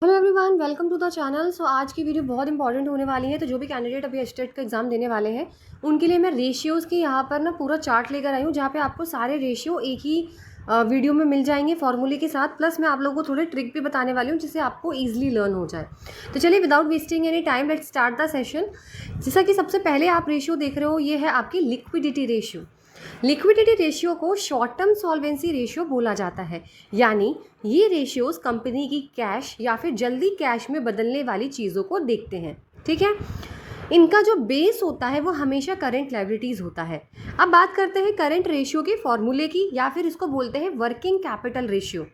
Hello everyone, welcome to the channel. So आज की video बहुत इंपॉर्टेंट होने वाली है। तो जो भी कैंडिडेट अभी एचटेट का एग्जाम देने वाले हैं उनके लिए मैं रेशियोज़ की यहाँ पर ना पूरा चार्ट लेकर आई हूँ, जहाँ पे आपको सारे रेशियो एक ही वीडियो में मिल जाएंगे फॉर्मूले के साथ। प्लस मैं आप लोगों को थोड़े ट्रिक भी बताने वाली हूँ जिससे आपको ईजिली लर्न हो जाए। तो चलिए without wasting any time let's start the session. जैसा कि सबसे पहले आप रेशियो देख रहे हो, ये है आपकी लिक्विडिटी रेशियो। लिक्विडिटी रेशियो को शॉर्ट टर्म सॉल्वेंसी रेशियो बोला जाता है, यानी ये रेशियोज कंपनी की कैश या फिर जल्दी कैश में बदलने वाली चीज़ों को देखते हैं। ठीक है, इनका जो बेस होता है वो हमेशा करंट लायबिलिटीज़ होता है। अब बात करते हैं करंट रेशियो के फॉर्मूले की, या फिर इसको बोलते हैं वर्किंग कैपिटल रेशियो।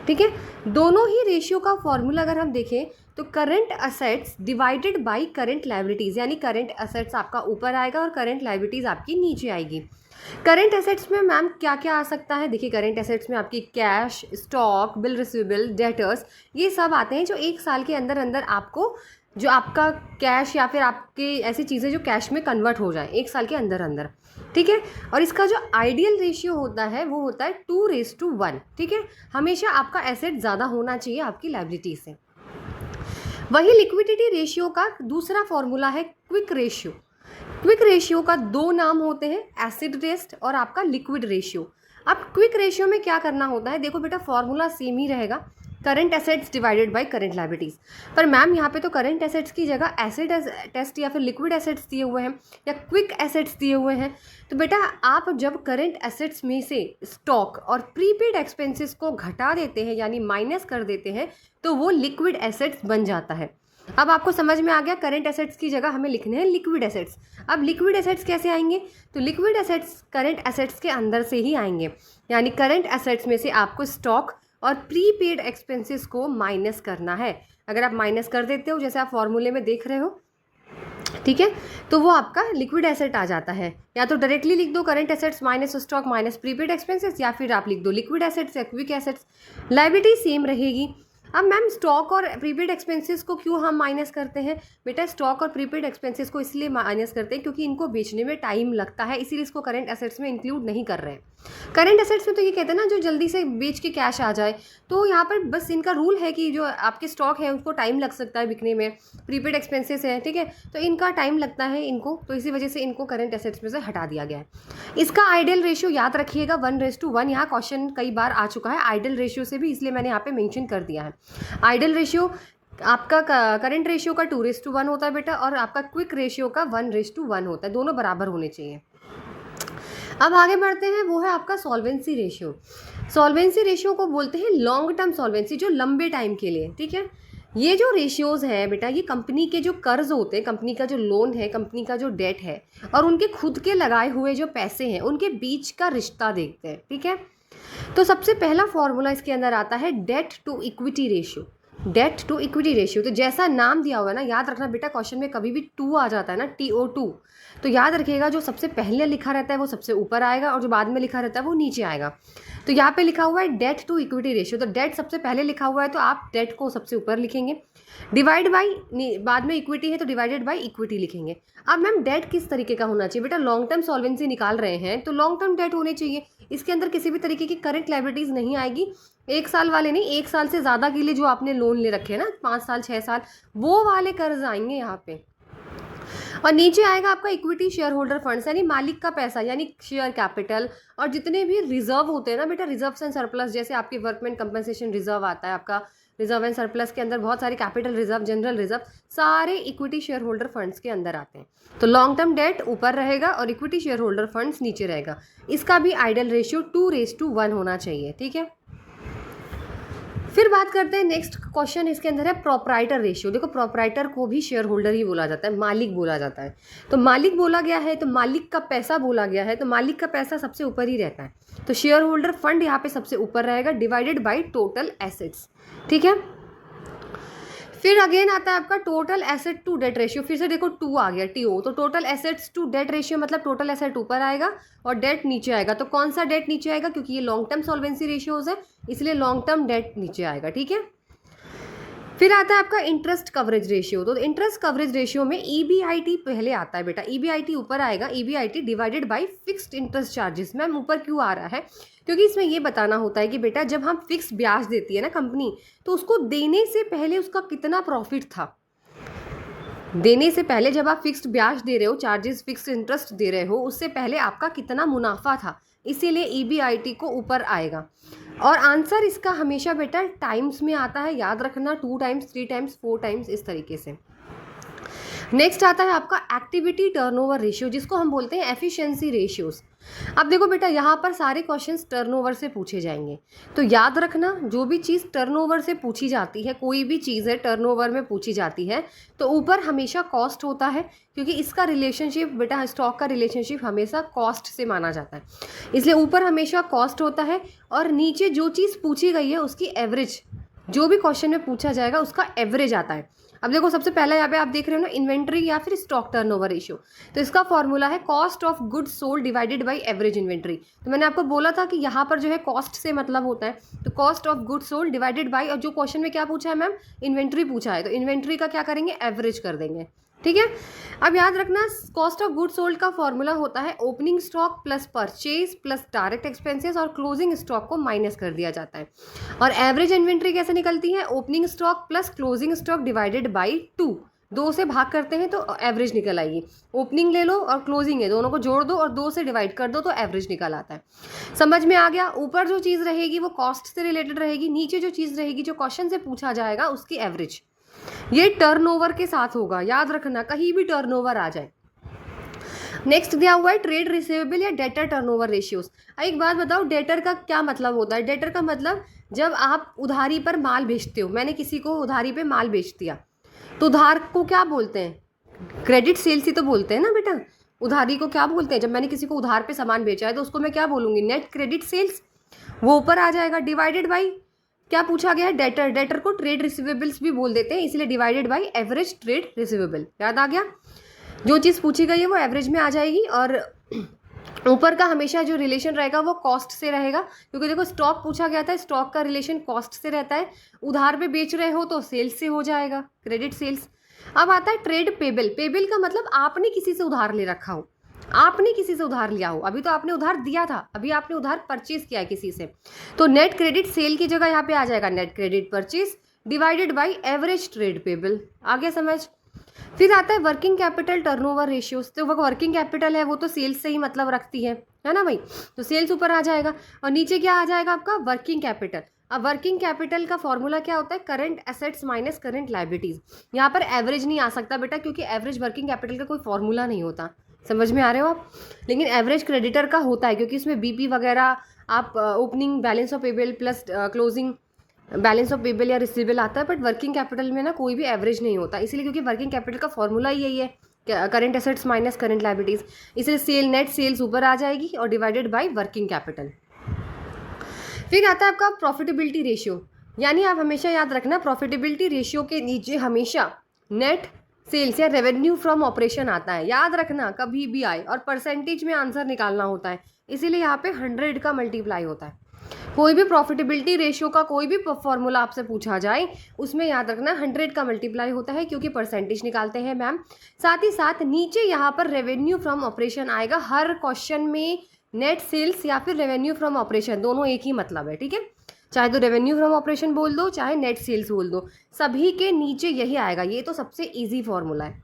ठीक है, दोनों ही रेशियो का फॉर्मूला अगर हम देखें तो current assets divided by current liabilities, यानी करंट असेट्स आपका ऊपर आएगा और करंट लायबिलिटीज़ आपकी नीचे आएगी। करंट एसेट्स में मैम क्या क्या आ सकता है? देखिए, करंट एसेट्स में आपकी cash, stock, bill receivable, debtors, ये सब आते हैं जो एक साल के अंदर अंदर आपको, जो आपका कैश या फिर आपके ऐसी चीज़ें जो कैश में कन्वर्ट हो जाए एक साल के अंदर अंदर। ठीक है, और इसका जो आइडियल रेशियो होता है वो होता है 2:1। ठीक है, हमेशा आपका एसेट ज़्यादा होना चाहिए आपकी लायबिलिटी से। वही लिक्विडिटी रेशियो का दूसरा फॉर्मूला है क्विक रेशियो। क्विक रेशियो का दो नाम होते हैं, एसिड टेस्ट और आपका लिक्विड रेशियो। अब क्विक रेशियो में क्या करना होता है? देखो बेटा, फॉर्मूला सेम ही रहेगा, current assets divided by current liabilities. पर मैम यहाँ पे तो करंट एसेट्स की जगह एसिड टेस्ट या फिर लिक्विड एसेट्स दिए हुए हैं या क्विक एसेट्स दिए हुए हैं। तो बेटा, आप जब करंट एसेट्स में से स्टॉक और प्रीपेड एक्सपेंसेस को घटा देते हैं यानी माइनस कर देते हैं, तो वो लिक्विड एसेट्स बन जाता है। अब आपको समझ में आ गया, करंट एसेट्स की जगह हमें लिखने हैं लिक्विड एसेट्स। अब लिक्विड एसेट्स कैसे आएंगे? तो लिक्विड एसेट्स करंट एसेट्स के अंदर से ही आएंगे, यानी करंट एसेट्स में से आपको स्टॉक और प्रीपेड एक्सपेंसेस को माइनस करना है। अगर आप माइनस कर देते हो, जैसे आप फॉर्मूले में देख रहे हो, ठीक है, तो वो आपका लिक्विड एसेट आ जाता है। या तो डायरेक्टली लिख दो current assets minus stock minus prepaid expenses, या फिर आप लिख दो लिक्विड एसेट्स या क्विक एसेट्स। लायबिलिटी सेम रहेगी। अब मैम, स्टॉक और प्रीपेड एक्सपेंसेस को क्यों हम माइनस करते हैं? बेटा, स्टॉक और प्रीपेड एक्सपेंसेस को इसलिए माइनस करते हैं क्योंकि इनको बेचने में टाइम लगता है, इसीलिए इसको करंट एसेट्स में इंक्लूड नहीं कर रहे हैं। करंट एसेट्स में तो ये कहते हैं ना, जो जल्दी से बेच के कैश आ जाए। तो यहाँ पर बस इनका रूल है कि जो आपके स्टॉक है उसको टाइम लग सकता है बिकने में, प्रीपेड एक्सपेंसेस है, ठीक है, तो इनका टाइम लगता है इनको, तो इसी वजह से इनको करंट एसेट्स में से हटा दिया गया है। इसका आइडियल रेशियो याद रखिएगा 1:1। यहाँ क्वेश्चन कई बार आ चुका है आइडियल रेशियो से भी, इसलिए मैंने यहाँ पे मेंशन कर दिया है। आइडियल रेशियो आपका करंट रेशियो का 2:1 होता है बेटा, और आपका क्विक रेशियो का 1:1 होता है, दोनों बराबर होने चाहिए। अब आगे बढ़ते हैं, वो है आपका सॉल्वेंसी रेशियो। सॉल्वेंसी रेशियो को बोलते हैं लॉन्ग टर्म सॉल्वेंसी, जो लंबे टाइम के लिए। ठीक है, ये जो रेशियोज है बेटा, ये कंपनी के जो कर्ज होते हैं, कंपनी का जो लोन है, कंपनी का जो डेट है, और उनके खुद के लगाए हुए जो पैसे हैं, उनके बीच का रिश्ता देखते हैं। ठीक है, तो सबसे पहला फॉर्मूला इसके अंदर आता है debt to equity ratio. Debt to equity ratio, तो जैसा नाम दिया हुआ है ना, याद रखना बेटा, क्वेश्चन में कभी भी 2 आ जाता है ना, TO2, तो याद रखिएगा जो सबसे पहले लिखा रहता है वो सबसे ऊपर आएगा और जो बाद में लिखा रहता है वो नीचे आएगा। तो यहाँ पे लिखा हुआ है डेट टू इक्विटी रेशियो, तो डेट सबसे पहले लिखा हुआ है तो आप डेट को सबसे ऊपर लिखेंगे, डिवाइड बाई, बाद में इक्विटी है तो डिवाइडेड बाई इक्विटी लिखेंगे। अब मैम, डेट किस तरीके का होना चाहिए? बेटा, लॉन्ग टर्म सॉल्वेंसी निकाल रहे हैं तो लॉन्ग टर्म डेट होनी चाहिए। इसके अंदर किसी भी तरीके की करंट लायबिलिटीज़ नहीं आएगी। एक साल वाले नहीं, एक साल से ज़्यादा के लिए जो आपने लोन ले रखे हैं ना, 5 साल 6 साल, वो वाले कर्ज आएंगे यहाँ पे। और नीचे आएगा आपका इक्विटी शेयर होल्डर फंड्स, यानी मालिक का पैसा, यानी शेयर कैपिटल, और जितने भी रिजर्व होते हैं ना बेटा, रिजर्व एंड सरप्लस, जैसे आपके वर्कमैन कंपनसेशन रिजर्व आता है, आपका रिजर्व एंड सरप्लस के अंदर बहुत सारे कैपिटल रिजर्व, जनरल रिजर्व, सारे इक्विटी शेयर होल्डर फंड्स के अंदर आते हैं। तो लॉन्ग टर्म डेट ऊपर रहेगा और इक्विटी शेयर होल्डर फंड्स नीचे रहेगा। इसका भी आइडियल रेशियो 2:1 होना चाहिए। ठीक है, फिर बात करते हैं, नेक्स्ट क्वेश्चन इसके अंदर है प्रोप्राइटर रेशियो। देखो, प्रोप्राइटर को भी शेयर होल्डर ही बोला जाता है, मालिक बोला जाता है। तो मालिक बोला गया है तो मालिक का पैसा बोला गया है, तो मालिक का पैसा सबसे ऊपर ही रहता है, तो शेयर होल्डर फंड यहाँ पे सबसे ऊपर रहेगा, डिवाइडेड बाई टोटल एसेट्स। ठीक है, फिर अगेन आता है आपका total asset to debt ratio. फिर से देखो 2 आ गया, TO, तो total assets to debt ratio मतलब टोटल एसेट ऊपर आएगा और डेट नीचे आएगा। तो कौन सा डेट नीचे आएगा? क्योंकि ये लॉन्ग टर्म सॉल्वेंसी रेशियोज है, इसलिए लॉन्ग टर्म डेट नीचे आएगा। ठीक है, फिर आता है आपका इंटरेस्ट कवरेज रेशियो। तो इंटरेस्ट कवरेज रेशियो में ईबीआईटी पहले आता है बेटा, ईबीआईटी ऊपर आएगा, EBIT divided by fixed interest charges. Ma'am ऊपर क्यों आ रहा है? क्योंकि इसमें ये बताना होता है कि बेटा जब हम फिक्स ब्याज देती है ना कंपनी, तो उसको देने से पहले उसका कितना प्रॉफिट था। देने से पहले जब आप फिक्स्ड ब्याज दे रहे हो, चार्जेस फिक्स्ड इंटरेस्ट दे रहे हो, उससे पहले आपका कितना मुनाफा था, इसीलिए ईबीआईटी को ऊपर आएगा। और आंसर इसका हमेशा बेटा टाइम्स में आता है, याद रखना, 2 टाइम्स 3 टाइम्स 4 टाइम्स इस तरीके से। नेक्स्ट आता है आपका एक्टिविटी टर्नओवर रेशियो, जिसको हम बोलते हैं एफिशिएंसी रेशियोज। अब देखो बेटा यहाँ पर सारे क्वेश्चंस टर्नओवर से पूछे जाएंगे, तो याद रखना जो भी चीज़ टर्नओवर से पूछी जाती है, कोई भी चीज़ है टर्नओवर में पूछी जाती है, तो ऊपर हमेशा कॉस्ट होता है, क्योंकि इसका रिलेशनशिप बेटा, स्टॉक का रिलेशनशिप हमेशा कॉस्ट से माना जाता है, इसलिए ऊपर हमेशा कॉस्ट होता है और नीचे जो चीज़ पूछी गई है उसकी एवरेज, जो भी क्वेश्चन में पूछा जाएगा उसका एवरेज आता है। अब देखो सबसे पहला यहाँ पे आप देख रहे हो ना, इन्वेंट्री या फिर स्टॉक टर्नओवर रेशियो, तो इसका फॉर्मूला है cost of goods sold divided by average inventory. तो मैंने आपको बोला था कि यहाँ पर जो है कॉस्ट से मतलब होता है, तो cost of goods sold divided by, और जो क्वेश्चन में क्या पूछा है मैम, इन्वेंट्री पूछा है, तो इन्वेंट्री का क्या करेंगे, एवरेज कर देंगे, ठीक है। अब याद रखना कॉस्ट ऑफ गुड्स सोल्ड का फॉर्मूला होता है opening stock plus purchase plus direct expenses और क्लोजिंग स्टॉक को माइनस कर दिया जाता है। और एवरेज इन्वेंट्री कैसे निकलती है, opening stock plus closing stock divided by 2, 2 से भाग करते हैं तो एवरेज निकल आएगी। ओपनिंग ले लो और क्लोजिंग है, दोनों को जोड़ दो और 2 से डिवाइड कर दो तो एवरेज निकल आता है। समझ में आ गया? ऊपर जो चीज़ रहेगी वो कॉस्ट से रिलेटेड रहेगी, नीचे जो चीज़ रहेगी जो क्वेश्चन से पूछा जाएगा उसकी एवरेज। ये टर्नओवर के साथ होगा, याद रखना, कहीं भी टर्नओवर आ जाए। नेक्स्ट दिया हुआ है ट्रेड रिसीवेबल या डेटर टर्नओवर रेशियोज। एक बात बताओ, डेटर का क्या मतलब होता है? डेटर का मतलब जब आप उधारी पर माल बेचते हो, मैंने किसी को उधारी पे माल बेच दिया, तो उधार को क्या बोलते हैं, क्रेडिट सेल्स ही तो बोलते हैं ना बेटा। उधारी को क्या बोलते हैं? जब मैंने किसी को उधार पे सामान बेचा है तो उसको मैं क्या बोलूँगी, नेट क्रेडिट सेल्स, वो ऊपर आ जाएगा। डिवाइडेड बाई क्या पूछा गया है, डेटर, डेटर को ट्रेड रिसीवेबल्स भी बोल देते हैं, इसलिए divided by average trade receivable. याद आ गया? जो चीज़ पूछी गई है वो एवरेज में आ जाएगी, और ऊपर का हमेशा जो रिलेशन रहेगा वो कॉस्ट से रहेगा, क्योंकि देखो स्टॉक पूछा गया था, स्टॉक का रिलेशन कॉस्ट से रहता है। उधार पे बेच रहे हो तो सेल्स से हो जाएगा, क्रेडिट सेल्स। अब आता है ट्रेड पेबल। पेबल का मतलब आपने किसी से उधार ले रखा हो, आपने किसी से उधार लिया हो, अभी तो आपने उधार दिया था, अभी आपने उधार परचेज किया है किसी से, तो नेट क्रेडिट सेल की जगह यहाँ पे आ जाएगा net credit purchase divided by average trade payable. आगे समझ। फिर आता है वर्किंग कैपिटल टर्नओवर रेशियोज। तो वो वर्किंग कैपिटल है वो तो सेल्स से ही मतलब रखती है ना भाई, तो सेल्स ऊपर आ जाएगा और नीचे क्या आ जाएगा आपका, वर्किंग कैपिटल। अब वर्किंग कैपिटल का फॉर्मूला क्या होता है, current assets minus current liabilities. यहाँ पर एवरेज नहीं आ सकता बेटा, क्योंकि एवरेज वर्किंग कैपिटल का कोई फॉर्मूला नहीं होता, समझ में आ रहे हो आप। लेकिन एवरेज क्रेडिटर का होता है, क्योंकि इसमें बीपी वगैरह आप opening balance of payable plus closing balance of payable या रिसीवेबल आता है, बट वर्किंग कैपिटल में ना कोई भी एवरेज नहीं होता, इसलिए क्योंकि वर्किंग कैपिटल का फॉर्मूला ही यही है, current assets minus current liabilities, इसलिए सेल नेट सेल्स ऊपर आ जाएगी और डिवाइडेड बाय वर्किंग कैपिटल। फिर आता है आपका प्रॉफिटेबिलिटी रेशियो, यानी आप हमेशा याद रखना प्रॉफिटेबिलिटी रेशियो के नीचे हमेशा नेट सेल्स या रेवेन्यू फ्रॉम ऑपरेशन आता है, याद रखना कभी भी आए, और परसेंटेज में आंसर निकालना होता है, इसीलिए यहाँ पे 100 का मल्टीप्लाई होता है। कोई भी प्रॉफिटेबिलिटी रेशियो का कोई भी फॉर्मूला आपसे पूछा जाए उसमें याद रखना 100 का मल्टीप्लाई होता है, क्योंकि परसेंटेज निकालते हैं मैम। साथ ही साथ नीचे यहाँ पर रेवेन्यू फ्रॉम ऑपरेशन आएगा, हर क्वेश्चन में नेट सेल्स या फिर रेवेन्यू फ्रॉम ऑपरेशन दोनों एक ही मतलब है, ठीक है। चाहे तो रेवेन्यू फ्रॉम ऑपरेशन बोल दो चाहे नेट सेल्स बोल दो, सभी के नीचे यही आएगा, ये तो सबसे ईजी फॉर्मूला है।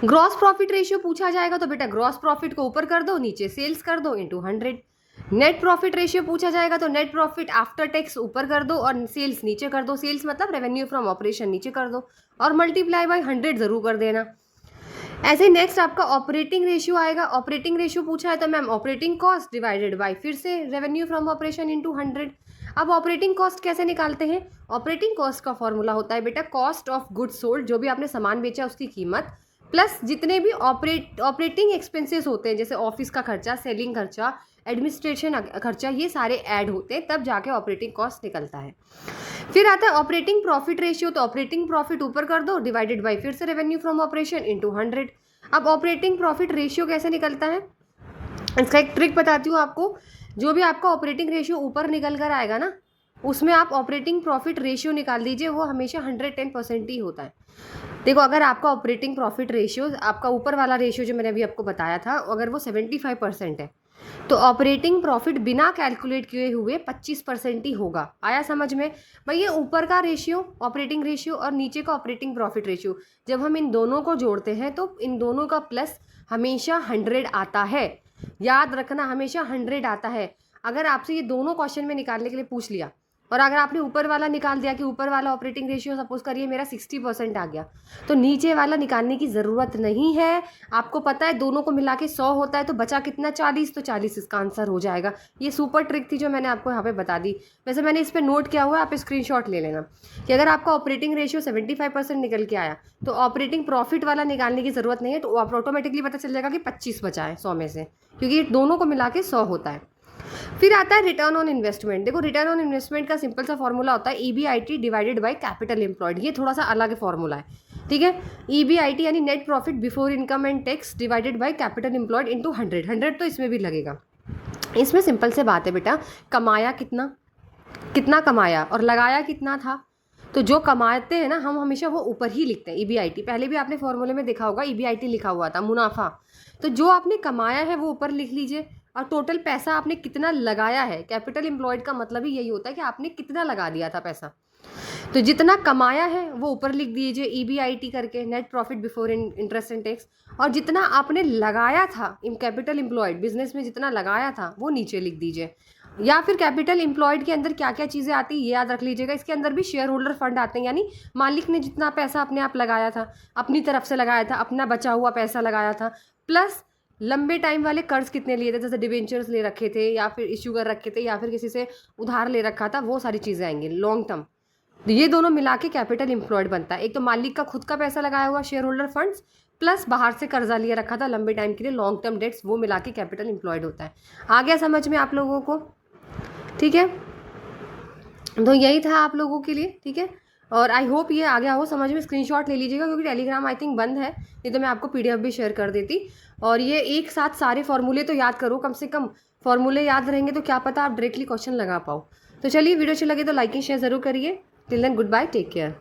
ग्रॉस प्रॉफिट रेशियो पूछा जाएगा तो बेटा ग्रॉस प्रॉफिट को ऊपर कर दो, नीचे सेल्स कर दो इंटू 100। नेट प्रॉफिट रेशियो पूछा जाएगा तो नेट प्रॉफिट आफ्टर टैक्स ऊपर कर दो और सेल्स नीचे कर दो, सेल्स मतलब रेवेन्यू फ्रॉम ऑपरेशन नीचे कर दो, और मल्टीप्लाई बाय 100 जरूर कर देना। ऐसे नेक्स्ट आपका ऑपरेटिंग रेशियो आएगा। ऑपरेटिंग रेशियो पूछा है तो ma'am operating cost divided by फिर से रेवेन्यू फ्रॉम ऑपरेशन इंटू 100। अब ऑपरेटिंग कॉस्ट कैसे निकालते हैं, ऑपरेटिंग कॉस्ट का फॉर्मूला होता है बेटा कॉस्ट ऑफ गुड्स सोल्ड, जो भी आपने सामान बेचा उसकी कीमत, प्लस जितने भी ऑपरेटिंग एक्सपेंसेस होते हैं, जैसे ऑफिस का खर्चा, सेलिंग खर्चा, एडमिनिस्ट्रेशन खर्चा, ये सारे ऐड होते हैं, तब जाके ऑपरेटिंग कॉस्ट निकलता है। फिर आता है ऑपरेटिंग प्रॉफिट रेशियो, तो ऑपरेटिंग प्रॉफिट ऊपर कर दो डिवाइडेड बाय फिर से रेवेन्यू फ्रॉम ऑपरेशन इंटू 100। अब ऑपरेटिंग प्रॉफिट रेशियो कैसे निकलता है, इसका एक ट्रिक बताती हूँ आपको। जो भी आपका ऑपरेटिंग रेशियो ऊपर निकल कर आएगा ना, उसमें आप ऑपरेटिंग प्रॉफिट रेशियो निकाल दीजिए, वो हमेशा 110% ही होता है। देखो अगर आपका ऑपरेटिंग प्रॉफिट रेशियो, आपका ऊपर वाला रेशियो जो मैंने अभी आपको बताया था, अगर वो 75% है तो ऑपरेटिंग प्रॉफिट बिना कैलकुलेट किए हुए 25% ही होगा। आया समझ में? भाई ये ऊपर का रेशियो ऑपरेटिंग रेशियो और नीचे का ऑपरेटिंग प्रॉफिट रेशियो, जब हम इन दोनों को जोड़ते हैं तो इन दोनों का प्लस हमेशा 100 आता है। याद रखना, हमेशा 100 आता है। अगर आपसे ये दोनों क्वेश्चन में निकालने के लिए पूछ लिया और अगर आपने ऊपर वाला निकाल दिया कि ऊपर वाला ऑपरेटिंग रेशियो सपोज करिए मेरा 60% आ गया, तो नीचे वाला निकालने की ज़रूरत नहीं है। आपको पता है दोनों को मिला के 100 होता है, तो बचा कितना 40, तो 40 इसका आंसर हो जाएगा। ये सुपर ट्रिक थी जो मैंने आपको यहाँ पे बता दी। वैसे मैंने इस पर नोट किया हुआ है, आप स्क्रीनशॉट ले लेना कि अगर आपका ऑपरेटिंग रेशियो 75% निकल के आया तो ऑपरेटिंग प्रॉफिट वाला निकालने की ज़रूरत नहीं है, तो आप ऑटोमेटिकली पता चल जाएगा कि 25 बचा है 100 में से, क्योंकि ये दोनों को मिला के 100 होता है। फिर आता है रिटर्न ऑन इन्वेस्टमेंट। देखो रिटर्न ऑन इन्वेस्टमेंट का सिंपल सा फॉर्मूला होता है EBIT divided by capital employed. ये थोड़ा सा अलग फॉर्मूला है, ठीक है। EBIT यानी net profit before income and tax divided by capital employed into 100। 100 तो इसमें भी लगेगा। इसमें सिंपल से बात है बेटा, कमाया कितना, कितना कमाया और लगाया कितना था। तो जो कमाते हैं ना हम हमेशा वो ऊपर ही लिखते हैं EBIT। पहले भी आपने फॉर्मूले में देखा होगा EBIT लिखा हुआ था, मुनाफा। तो जो आपने कमाया है वो ऊपर लिख लीजिए, और टोटल पैसा आपने कितना लगाया है, कैपिटल एम्प्लॉयड का मतलब ही यही होता है कि आपने कितना लगा दिया था पैसा। तो जितना कमाया है वो ऊपर लिख दीजिए EBIT करके, net profit before interest and tax. और जितना आपने लगाया था कैपिटल एम्प्लॉयड बिजनेस में जितना लगाया था वो नीचे लिख दीजिए। या फिर कैपिटल एम्प्लॉयड के अंदर क्या क्या चीज़ें आती है ये याद रख लीजिएगा। इसके अंदर भी शेयर होल्डर फंड आते हैं, यानी मालिक ने जितना पैसा अपने आप लगाया था, अपनी तरफ से लगाया था, अपना बचा हुआ पैसा लगाया था, प्लस लंबे टाइम वाले कर्ज कितने लिए थे, जैसे डिबेंचर्स ले रखे थे या फिर इश्यू कर रखे थे या फिर किसी से उधार ले रखा था, वो सारी चीज़ें आएंगी लॉन्ग टर्म। तो ये दोनों मिला के कैपिटल एम्प्लॉयड बनता है। एक तो मालिक का खुद का पैसा लगाया हुआ शेयर होल्डर फंड्स, प्लस बाहर से कर्जा लिया रखा था लंबे टाइम के लिए लॉन्ग टर्म डेट्स, वो मिला के कैपिटल एम्प्लॉयड होता है। आ गया समझ में आप लोगों को? ठीक है, तो यही था आप लोगों के लिए, ठीक है। और आई होप ये आ गया हो समझ में। स्क्रीनशॉट ले लीजिएगा क्योंकि टेलीग्राम आई थिंक बंद है, नहीं तो मैं आपको PDF भी शेयर कर देती। और ये एक साथ सारे फॉर्मूले तो याद करो, कम से कम फॉर्मूले याद रहेंगे तो क्या पता आप डायरेक्टली क्वेश्चन लगा पाओ। तो चलिए वीडियो अच्छी लगे तो लाइक एंड शेयर ज़रूर करिए। Till then goodbye, take care.